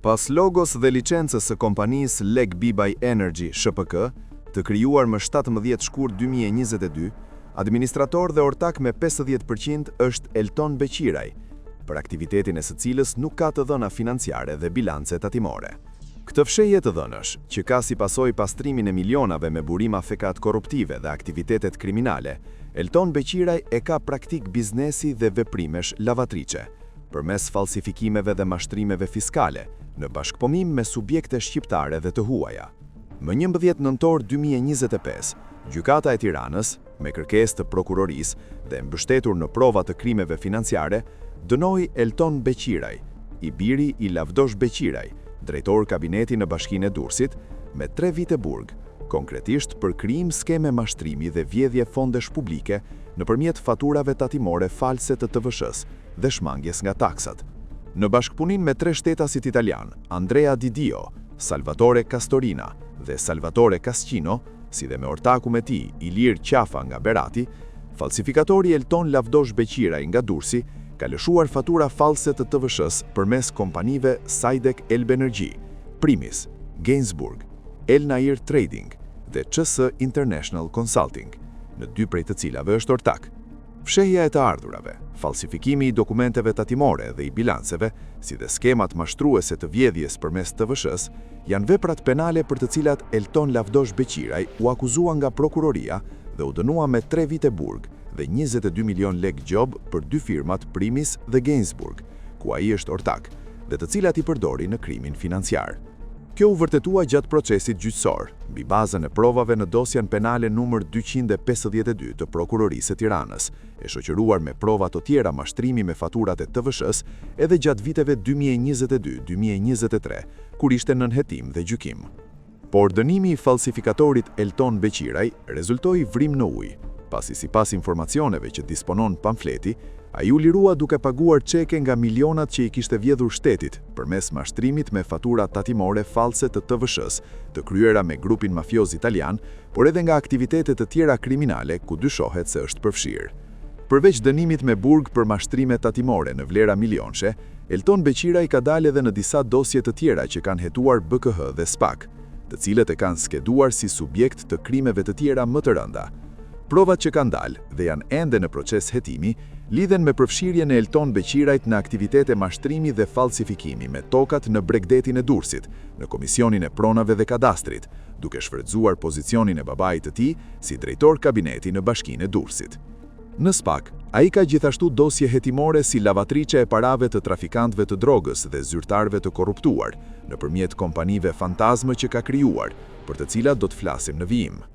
Pas logos dhe licencës së kompanisë Leg Bibaj Energy SHPK, të krijuar më 17 shkurt 2022, administrator dhe ortak me 50% është Elton Beqiraj, për aktivitetin e së cilës nuk ka të dhëna financiare dhe bilance tatimore. Këtë fshehje të dhënësh, që ka si pasojë pastrimin e milionave me burima fekat korruptive dhe aktivitetet kriminale, Elton Beqiraj e ka praktik biznesi dhe veprimesh lavatrice, përmes falsifikimeve dhe mashtrimeve fiskale, në bashkëpunim me subjekte shqiptare dhe të huaja. Më 11 nëntor 2025, Gjykata e Tiranës, me kërkesë të prokurorisë dhe mbështetur në prova të krimeve financiare, dënoi Elton Beqiraj, i biri i Lavdosh Beqiraj, drejtor kabineti në Bashkinë e Durrësit, me 3 vite burg, konkretisht për krijim skeme mashtrimi dhe vjedhje fondesh publike nëpërmjet faturave tatimore false të TVSH-s dhe shmangjes nga taksat. Në bashkëpunim me 3 shtetasit italian, Andrea Di Dio, Salvatore Castorina dhe Salvatore Cascino, si dhe me ortaku me tij, Ilir Qafa nga Berati, falsifikatori Elton Lavdosh Beqiraj nga Durrësi ka lëshuar fatura false të TVSH-s përmes kompanive Sajdek Elbenergy, Primis, Gainsburg, El Nair Trading dhe CS International Consulting, në 2 prej të cilave është ortak. Fshehja e të ardhurave, falsifikimi i dokumenteve tatimore dhe i bilanceve, si dhe skemat mashtruese të vjedhjes përmes TVSH-s, janë veprat penale për të cilat Elton Lavdosh Beqiraj u akuzua nga prokuroria dhe u dënua me 3 vite burg dhe 22 milion lek gjob për 2 firmat Primis dhe Gainsburg, ku ai është ortak, dhe të cilat i përdori në krimin financiar. Kjo u vërtetua gjatë procesit gjyqësor, mbi bazën e provave në dosjen penale numër 252 të Prokurorisë së Tiranës, e shoqëruar me prova të tjera mashtrimi me faturat e TVSH-s edhe gjatë viteve 2022-2023, kur ishte nën hetim dhe gjykim. Por dënimi i falsifikatorit Elton Beqiraj rezultoi vrim në ujë, pasi sipas informacioneve që disponon pamfleti, ai u lirua duke paguar çeke nga milionat që i kishte vjedhur shtetit përmes mashtrimit me fatura tatimore false të TVSH-s, të kryera me grupin mafioz italian, por edhe nga aktivitetet të tjera kriminale ku dyshohet se është përfshirë. Përveç dënimit me burg për mashtrime tatimore në vlera milionshë, Elton Beqiraj ka dalë edhe në disa dosje të tjera që kanë hetuar BKH dhe SPAK, të cilët e kanë skeduar si subjekt të krimeve të tjera më të rënda. Provat që kanë dalë dhe janë ende në proces hetimi, lidhen me përfshirjen e Elton Beqirajt në aktivitete mashtrimi dhe falsifikimi me tokat në Bregdetin e Durrësit, në Komisionin e Pronave dhe Kadastrit, duke shfrytzuar pozicionin e babait të tij si drejtor kabineti në Bashkinë e Durrësit. Në SPAK, ai ka gjithashtu dosje hetimore si lavatrice e parave të trafikantëve të drogës dhe zyrtarëve të korruptuar, nëpërmjet kompanive fantazme që ka krijuar, për të cilat do të flasim në vijim.